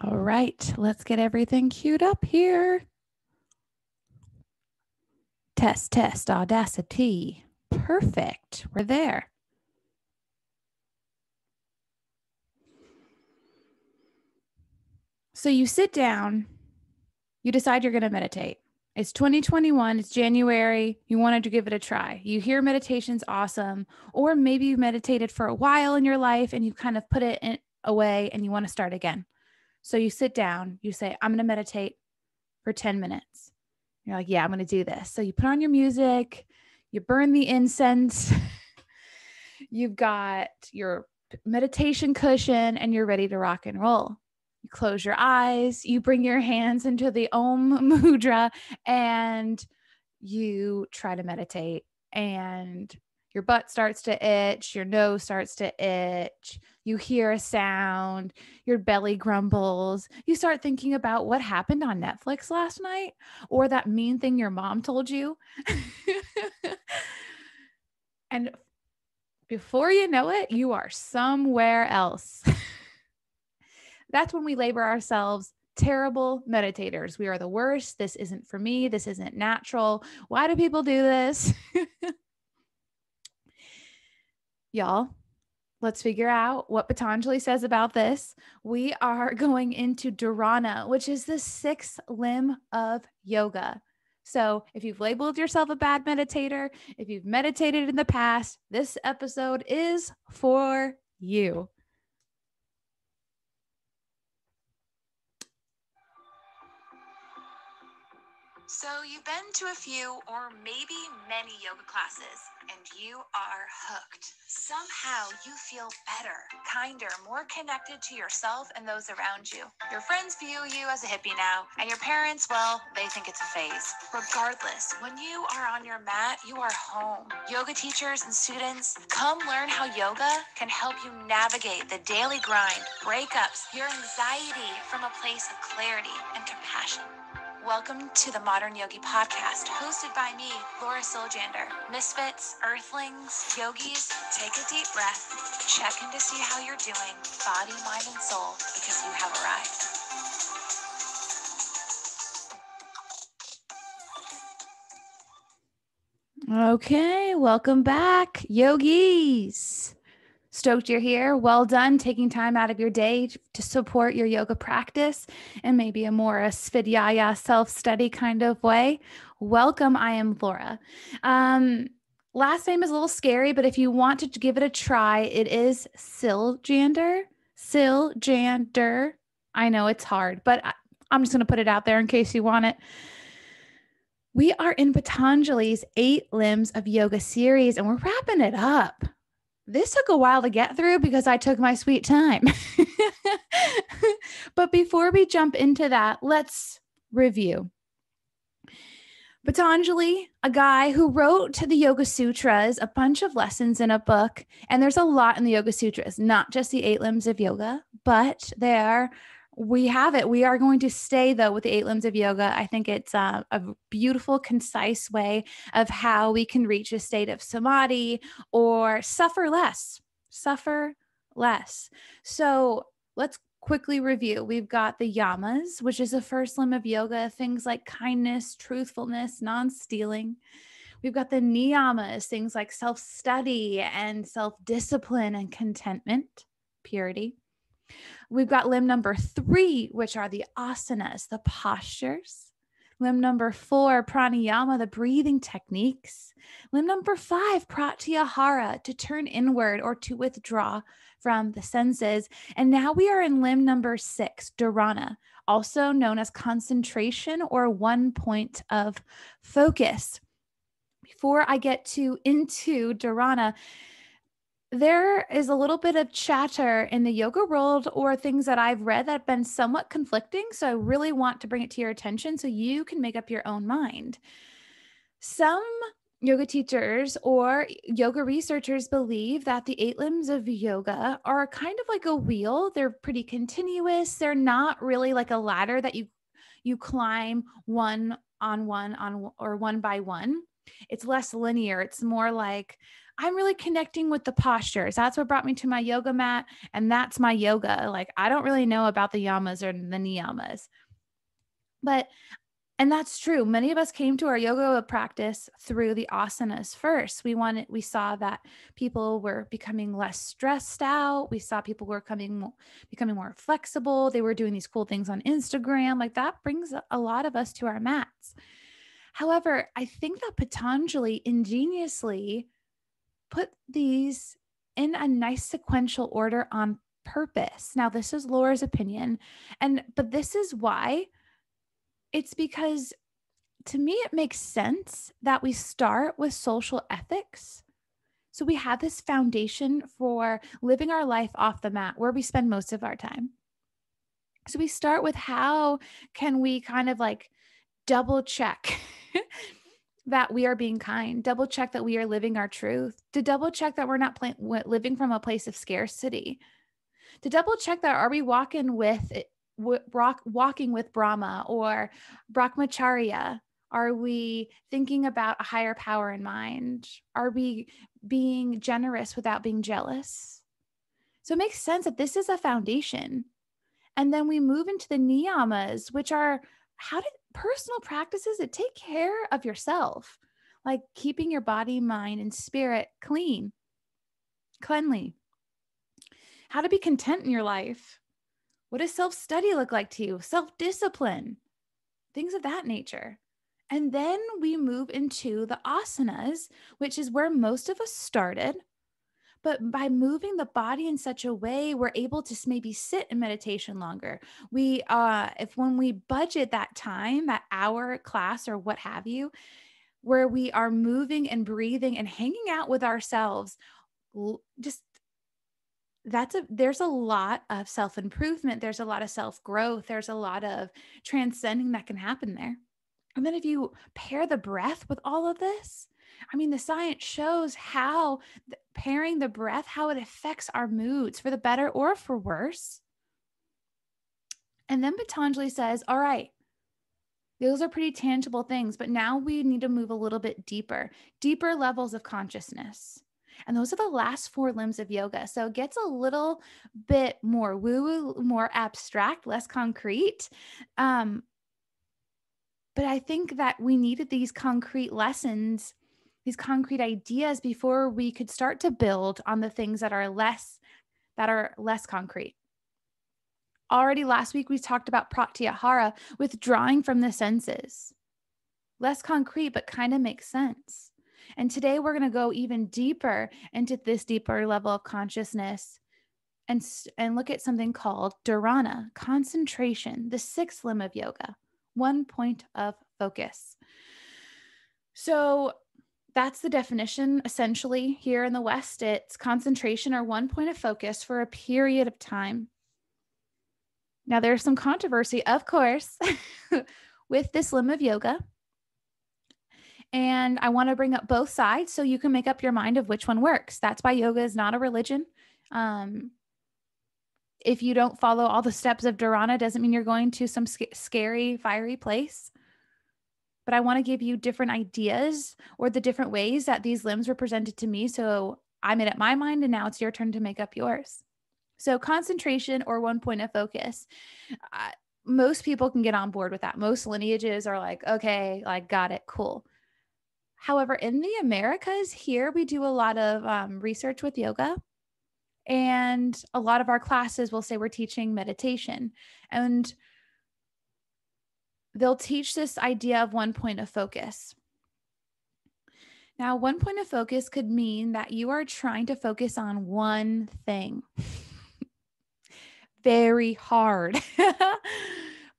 All right, let's get everything queued up here. Test, Audacity. Perfect. We're there. So you sit down, you decide you're going to meditate. It's 2021, it's January, you wanted to give it a try. You hear meditation's awesome, or maybe you meditated for a while in your life and you kind of put it away and you want to start again. So you sit down, you say, I'm going to meditate for 10 minutes. You're like, yeah, I'm going to do this. So you put on your music, you burn the incense, you've got your meditation cushion, and you're ready to rock and roll. You close your eyes, you bring your hands into the Om Mudra, and you try to meditate, and your butt starts to itch, your nose starts to itch, you hear a sound, your belly grumbles, you start thinking about what happened on Netflix last night, or that mean thing your mom told you. And before you know it, you are somewhere else. That's when we label ourselves terrible meditators. We are the worst. This isn't for me. This isn't natural. Why do people do this? Y'all, let's figure out what Patanjali says about this. We are going into Dharana, which is the sixth limb of yoga. So if you've labeled yourself a bad meditator, if you've meditated in the past, this episode is for you. So you've been to a few or maybe many yoga classes and you are hooked. Somehow you feel better, kinder, more connected to yourself and those around you. Your friends view you as a hippie now, and your parents, well, they think it's a phase. Regardless, when you are on your mat, you are home. Yoga teachers and students, come learn how yoga can help you navigate the daily grind, breakups, your anxiety from a place of clarity and compassion. Welcome to the Modern Yogi Podcast, hosted by me, Laura Siljander. Misfits, earthlings, yogis, take a deep breath, check in to see how you're doing, body, mind, and soul, because you have arrived. Okay, welcome back, yogis. Stoked you're here. Well done taking time out of your day to support your yoga practice in maybe a more Svadhyaya self-study kind of way. Welcome. I am Laura. Last name is a little scary, but if you want to give it a try, it is Siljander. Siljander. I know it's hard, but I'm just going to put it out there in case you want it. We are in Patanjali's 8 Limbs of Yoga series, and we're wrapping it up. This took a while to get through because I took my sweet time. But before we jump into that, let's review. Patanjali, a guy who wrote the Yoga Sutras, a bunch of lessons in a book, and there's a lot in the Yoga Sutras, not just the 8 Limbs of Yoga, but we have it. We are going to stay, though, with the 8 Limbs of Yoga. I think it's a beautiful, concise way of how we can reach a state of samadhi or suffer less. Suffer less. So let's quickly review. We've got the yamas, which is the first limb of yoga, things like kindness, truthfulness, non-stealing. We've got the niyamas, things like self-study and self-discipline and contentment, purity. We've got limb number 3, which are the asanas, the postures. Limb number 4, pranayama, the breathing techniques. Limb number 5, pratyahara, to turn inward or to withdraw from the senses. And now we are in limb number 6, dharana, also known as concentration or one point of focus. Before I get into dharana, there is a little bit of chatter in the yoga world or things that I've read that have been somewhat conflicting. So I really want to bring it to your attention so you can make up your own mind. Some yoga teachers or yoga researchers believe that the 8 limbs of yoga are kind of like a wheel. They're pretty continuous. They're not really like a ladder that you climb one by one. It's less linear. It's more like, I'm really connecting with the postures. That's what brought me to my yoga mat. And that's my yoga. Like, I don't really know about the yamas or the niyamas. But and that's true. Many of us came to our yoga practice through the asanas first. We saw that people were becoming less stressed out. We saw people were becoming more flexible. They were doing these cool things on Instagram. Like, that brings a lot of us to our mats. However, I think that Patanjali ingeniously put these in a nice sequential order on purpose. Now, this is Laura's opinion, but this is why. It's because, to me, it makes sense that we start with social ethics. So we have this foundation for living our life off the mat, where we spend most of our time. So we start with, how can we kind of like double check that we are being kind, double check that we are living our truth, to double check that we're not living from a place of scarcity, to double check that, are we walking with Brahma or Brahmacharya? Are we thinking about a higher power in mind? Are we being generous without being jealous? So it makes sense that this is a foundation. And then we move into the niyamas, which are personal practices that take care of yourself, like keeping your body, mind, and spirit cleanly. How to be content in your life. What does self-study look like to you? Self-discipline, things of that nature. And then we move into the asanas, which is where most of us started. But by moving the body in such a way, we're able to maybe sit in meditation longer. When we budget that time, that hour class or what have you, where we are moving and breathing and hanging out with ourselves, just there's a lot of self-improvement. There's a lot of self-growth. There's a lot of transcending that can happen there. And then if you pair the breath with all of this, I mean, the science shows how pairing the breath, how it affects our moods for the better or for worse. And then Patanjali says, all right, those are pretty tangible things, but now we need to move a little bit deeper levels of consciousness. And those are the last 4 limbs of yoga. So it gets a little bit more woo-woo, more abstract, less concrete. But I think that we needed these concrete lessons, these concrete ideas, before we could start to build on the things that are less concrete. Already last week, we talked about pratyahara, withdrawing from the senses. Less concrete, but kind of makes sense. And today we're going to go even deeper into this deeper level of consciousness and look at something called Dharana, concentration, the 6th limb of yoga, 1 point of focus. So that's the definition, essentially. Here in the West, it's concentration or 1 point of focus for a period of time. Now, there's some controversy, of course, with this limb of yoga. And I want to bring up both sides so you can make up your mind of which one works. That's why yoga is not a religion. If you don't follow all the steps of Dharana, doesn't mean you're going to some scary, fiery place. But I want to give you different ideas or the different ways that these limbs were presented to me. So I made up my mind, and now it's your turn to make up yours. So concentration or 1 point of focus. Most people can get on board with that. Most lineages are like, okay, like, got it, cool. However, in the Americas here, we do a lot of research with yoga, and a lot of our classes will say we're teaching meditation, and they'll teach this idea of 1 point of focus. Now, 1 point of focus could mean that you are trying to focus on one thing. Very hard.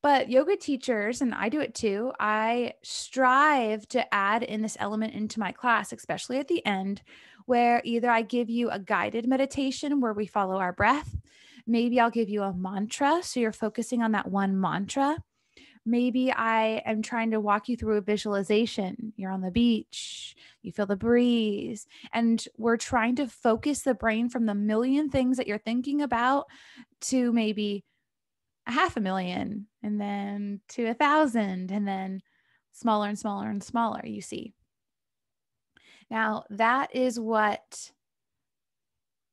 But yoga teachers, and I do it too, I strive to add in this element into my class, especially at the end, where either I give you a guided meditation where we follow our breath. Maybe I'll give you a mantra, so you're focusing on that one mantra. Maybe I am trying to walk you through a visualization. You're on the beach, you feel the breeze, and we're trying to focus the brain from the million things that you're thinking about to maybe 500,000, and then to 1,000, and then smaller and smaller and smaller, you see. Now, that is what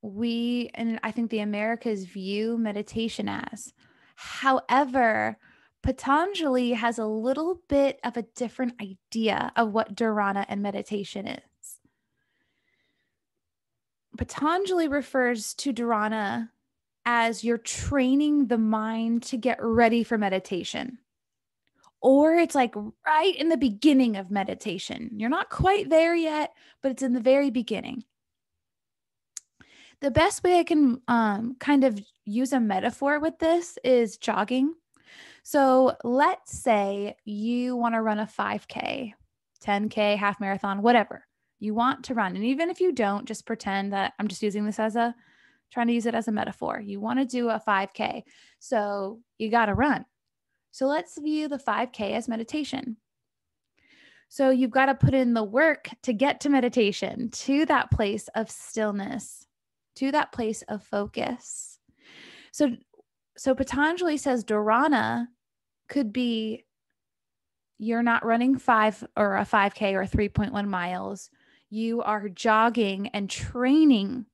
we, and I think the Americas view meditation as. However, Patanjali has a little bit of a different idea of what dharana and meditation is. Patanjali refers to dharana as you're training the mind to get ready for meditation. Or it's like right in the beginning of meditation. You're not quite there yet, but it's in the very beginning. The best way I can kind of use a metaphor with this is jogging. So let's say you want to run a 5K, 10K, half marathon, whatever you want to run. And even if you don't, just pretend that I'm just using this trying to use it as a metaphor. You want to do a 5K. So you got to run. So let's view the 5K as meditation. So you've got to put in the work to get to meditation, to that place of stillness, to that place of focus. So Patanjali says dharana could be you're not running 5 or a 5K or 3.1 miles. You are jogging and training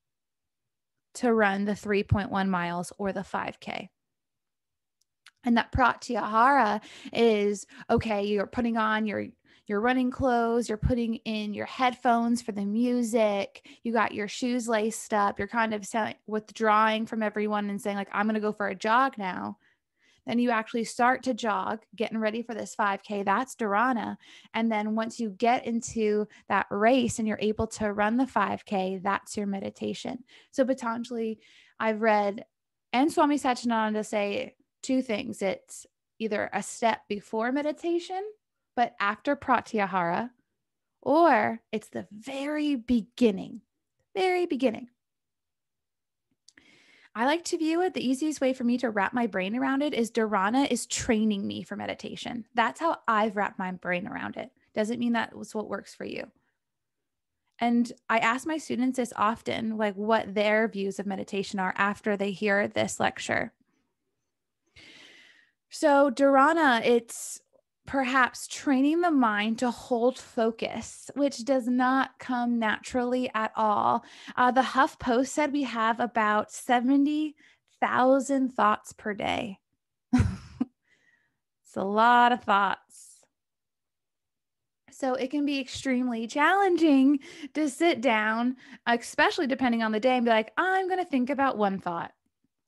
to run the 3.1 miles or the 5K. And that pratyahara is, okay, you're putting on your running clothes, you're putting in your headphones for the music, you got your shoes laced up, you're kind of withdrawing from everyone and saying like, I'm going to go for a jog now. Then you actually start to jog, getting ready for this 5K. That's dharana. And then once you get into that race and you're able to run the 5K, that's your meditation. So Patanjali, I've read, and Swami Satchidananda say two things. It's either a step before meditation, but after pratyahara, or it's the very beginning, very beginning. I like to view it, the easiest way for me to wrap my brain around it is dharana is training me for meditation. That's how I've wrapped my brain around it. Doesn't mean that was what works for you. And I ask my students this often, like what their views of meditation are after they hear this lecture. So dharana, it's perhaps training the mind to hold focus, which does not come naturally at all. The HuffPost said we have about 70,000 thoughts per day. It's a lot of thoughts. So it can be extremely challenging to sit down, especially depending on the day, and be like, I'm going to think about one thought.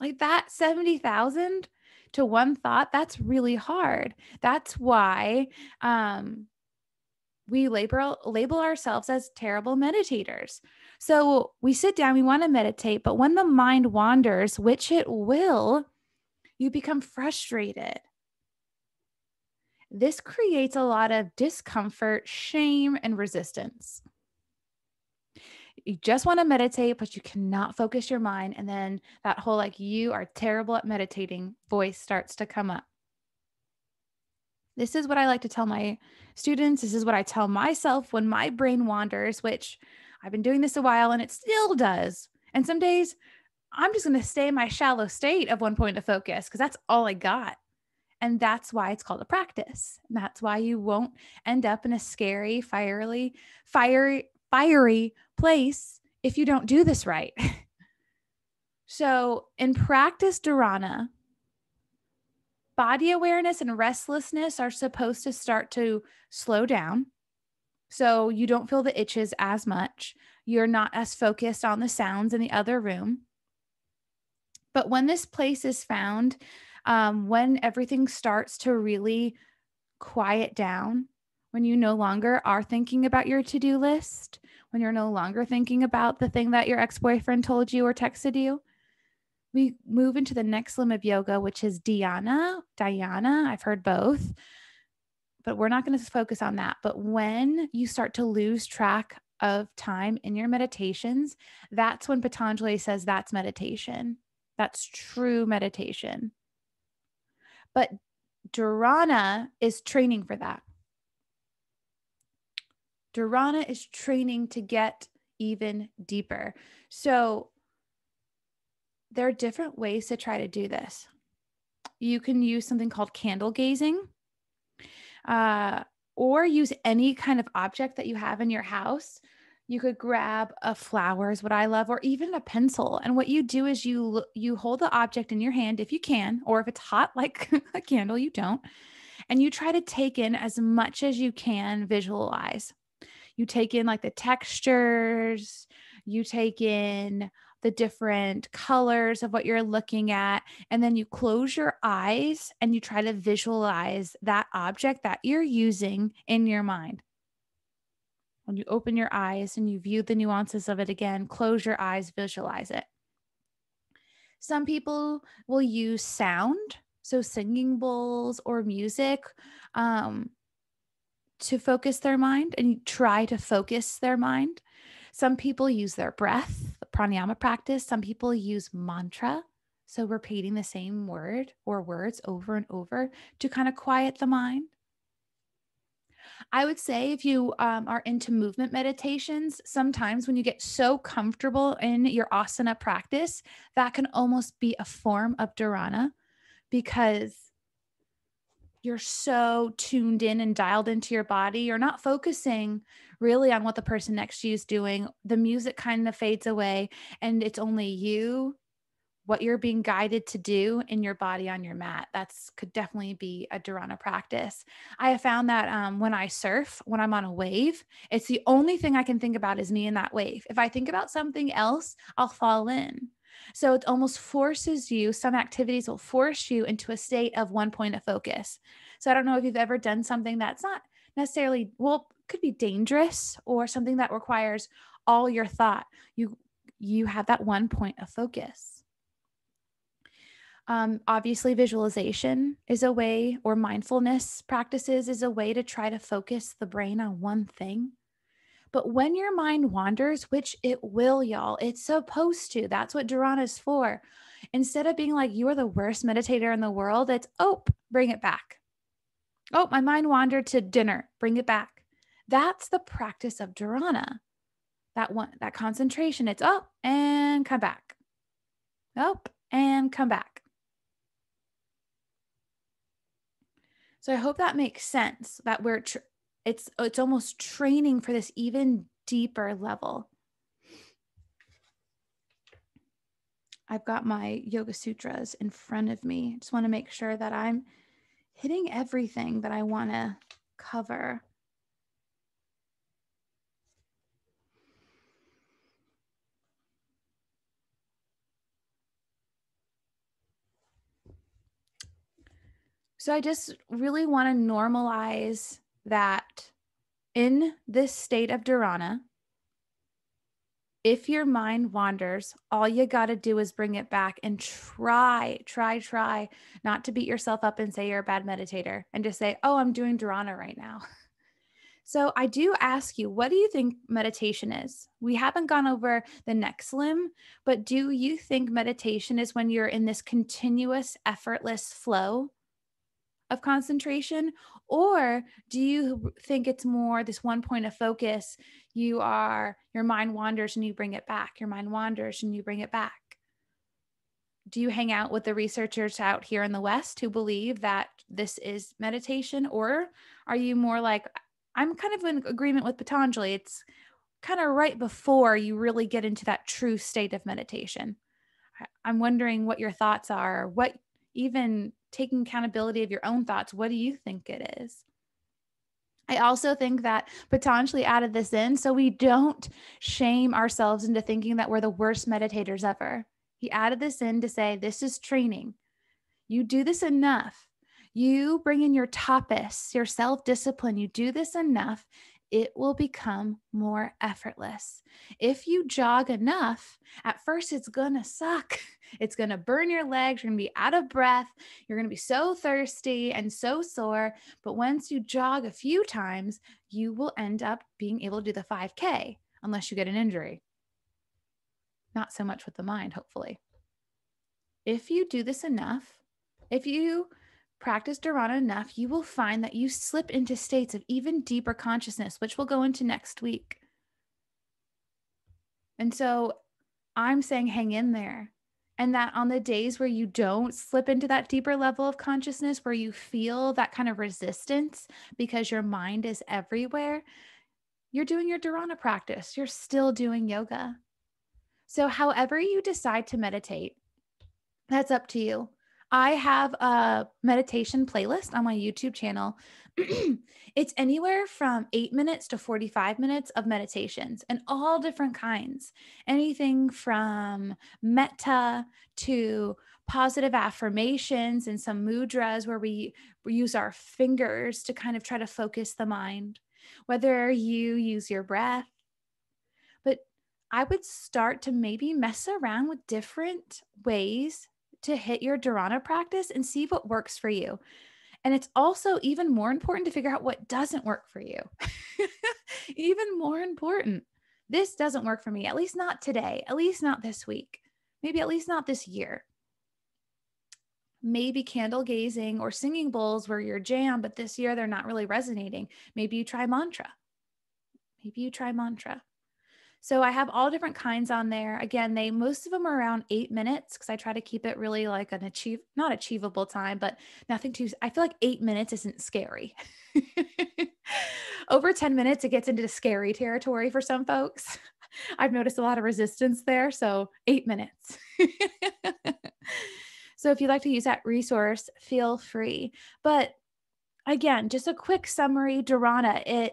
Like that 70,000 to one thought, that's really hard. That's why we label ourselves as terrible meditators. So we sit down, we want to meditate, but when the mind wanders, which it will, you become frustrated. This creates a lot of discomfort, shame, and resistance. You just want to meditate, but you cannot focus your mind. And then that whole, like, you are terrible at meditating voice starts to come up. This is what I like to tell my students. This is what I tell myself when my brain wanders, which I've been doing this a while and it still does. And some days I'm just going to stay in my shallow state of one point of focus because that's all I got. And that's why it's called a practice. And that's why you won't end up in a scary, fiery place if you don't do this right. So in practice dharana, body awareness and restlessness are supposed to start to slow down. So you don't feel the itches as much. You're not as focused on the sounds in the other room. But when this place is found, when everything starts to really quiet down, when you no longer are thinking about your to-do list, when you're no longer thinking about the thing that your ex-boyfriend told you or texted you, we move into the next limb of yoga, which is dhyana. I've heard both, but we're not going to focus on that. But when you start to lose track of time in your meditations, that's when Patanjali says that's meditation. That's true meditation. But dharana is training for that. Dharana is training to get even deeper. So there are different ways to try to do this. You can use something called candle gazing, or use any kind of object that you have in your house You could grab a flower is what I love, or even a pencil. And what you do is you hold the object in your hand if you can, or if it's hot like a candle, you don't. And you try to take in as much as you can visualize. You take in like the textures, you take in the different colors of what you're looking at, and then you close your eyes and you try to visualize that object that you're using in your mind. When you open your eyes and you view the nuances of it again, close your eyes, visualize it. Some people will use sound, so singing bowls or music, to focus their mind and try to focus their mind. Some people use their breath, the pranayama practice. Some people use mantra, so repeating the same word or words over and over to kind of quiet the mind. I would say if you are into movement meditations, sometimes when you get so comfortable in your asana practice, that can almost be a form of dharana because you're so tuned in and dialed into your body. You're not focusing really on what the person next to you is doing. The music kind of fades away and it's only you, what you're being guided to do in your body on your mat. That's could definitely be a Dharana practice. I have found that when I surf, when I'm on a wave, it's the only thing I can think about is me in that wave. If I think about something else, I'll fall in. So it almost forces you, some activities will force you into a state of one point of focus. So I don't know if you've ever done something that's not necessarily, well, could be dangerous or something that requires all your thought. You have that one point of focus. Obviously, visualization is a way, or mindfulness practices is a way to try to focus the brain on one thing. But when your mind wanders, which it will, y'all, it's supposed to. That's what Dharana is for. Instead of being like, you're the worst meditator in the world, it's, oh, bring it back. Oh, my mind wandered to dinner, bring it back. That's the practice of Dharana. That concentration, it's up and come back. Up and come back. So I hope that makes sense that it's almost training for this even deeper level. I've got my Yoga Sutras in front of me. I just want to make sure that I'm hitting everything that I want to cover. So I just really want to normalize that in this state of Dharana, if your mind wanders, all you got to do is bring it back and try not to beat yourself up and say you're a bad meditator and just say, oh, I'm doing Dharana right now. So I do ask you, what do you think meditation is? We haven't gone over the next limb, but do you think meditation is when you're in this continuous, effortless flow of concentration? Or do you think it's more this one point of focus? Your mind wanders and you bring it back. Your mind wanders and you bring it back. Do you hang out with the researchers out here in the West who believe that this is meditation? Or are you more like, I'm kind of in agreement with Patanjali. It's kind of right before you really get into that true state of meditation. I'm wondering what your thoughts are, what even taking accountability of your own thoughts, what do you think it is? I also think that Patanjali added this in so we don't shame ourselves into thinking that we're the worst meditators ever. He added this in to say, this is training. You do this enough. You bring in your tapas, your self-discipline. You do this enough, it will become more effortless. If you jog enough, at first it's going to suck. It's going to burn your legs. You're going to be out of breath. You're going to be so thirsty and so sore. But once you jog a few times, you will end up being able to do the 5K unless you get an injury. Not so much with the mind, hopefully. If you do this enough, if you practice Dharana enough, you will find that you slip into states of even deeper consciousness, which we'll go into next week. And so I'm saying hang in there. And that on the days where you don't slip into that deeper level of consciousness, where you feel that kind of resistance because your mind is everywhere, you're doing your Dharana practice. You're still doing yoga. So however you decide to meditate, that's up to you. I have a meditation playlist on my YouTube channel. It's anywhere from 8 minutes to 45 minutes of meditations and all different kinds. Anything from metta to positive affirmations and some mudras where we use our fingers to kind of try to focus the mind, whether you use your breath. But I would start to maybe mess around with different ways to hit your Dharana practice and see what works for you. And it's also even more important to figure out what doesn't work for you. Even more important. This doesn't work for me, at least not today, at least not this week, maybe at least not this year. Maybe candle gazing or singing bowls were your jam, but this year they're not really resonating. Maybe you try mantra. Maybe you try mantra. So I have all different kinds on there. Again, most of them are around 8 minutes because I try to keep it really like an not achievable time, but nothing too, I feel like 8 minutes isn't scary. Over 10 minutes, it gets into the scary territory for some folks. I've noticed a lot of resistance there. So 8 minutes. So if you'd like to use that resource, feel free. But again, just a quick summary, Dharana,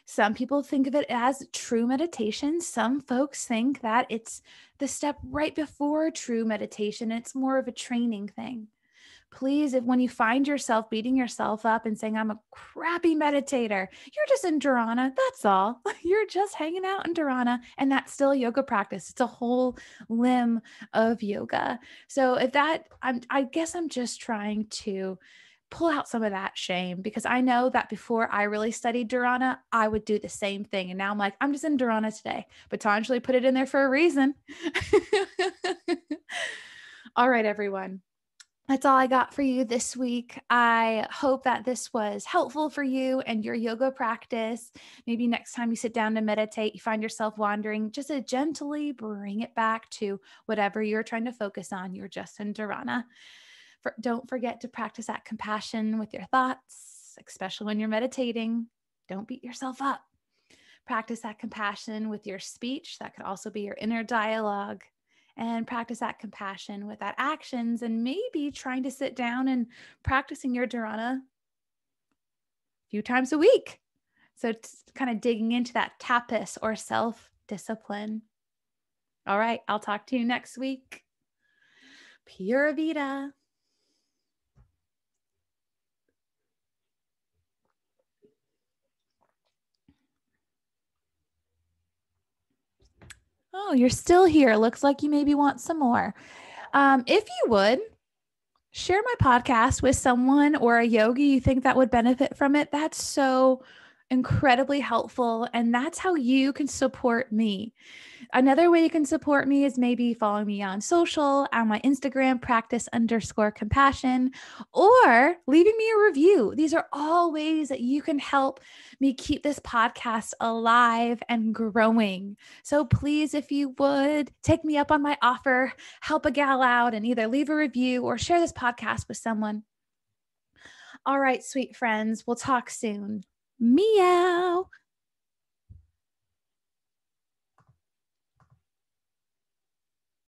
some people think of it as true meditation. Some folks think that it's the step right before true meditation. It's more of a training thing. Please, when you find yourself beating yourself up and saying, I'm a crappy meditator, you're just in Dharana. That's all. You're just hanging out in Dharana, and that's still a yoga practice. It's a whole limb of yoga. So I guess I'm just trying to pull out some of that shame, because I know that before I really studied Dharana, I would do the same thing. And now I'm like, I'm just in Dharana today. Patanjali put it in there for a reason. All right, everyone. That's all I got for you this week. I hope that this was helpful for you and your yoga practice. Maybe next time you sit down to meditate, you find yourself wandering, just to gently bring it back to whatever you're trying to focus on. You're just in Dharana. Don't forget to practice that compassion with your thoughts, especially when you're meditating. Don't beat yourself up. Practice that compassion with your speech. That could also be your inner dialogue. And practice that compassion with that actions, and maybe trying to sit down and practicing your Dharana a few times a week. So it's kind of digging into that tapas or self-discipline. All right, I'll talk to you next week. Pura Vida. Oh, you're still here. Looks like you maybe want some more. If you would, share my podcast with someone or a yogi you think that would benefit from it. That's so incredibly helpful. And that's how you can support me. Another way you can support me is maybe following me on social, on my Instagram, practice_compassion, or leaving me a review. These are all ways that you can help me keep this podcast alive and growing. So please, if you would, take me up on my offer, help a gal out, and either leave a review or share this podcast with someone. All right, sweet friends, we'll talk soon. Meow.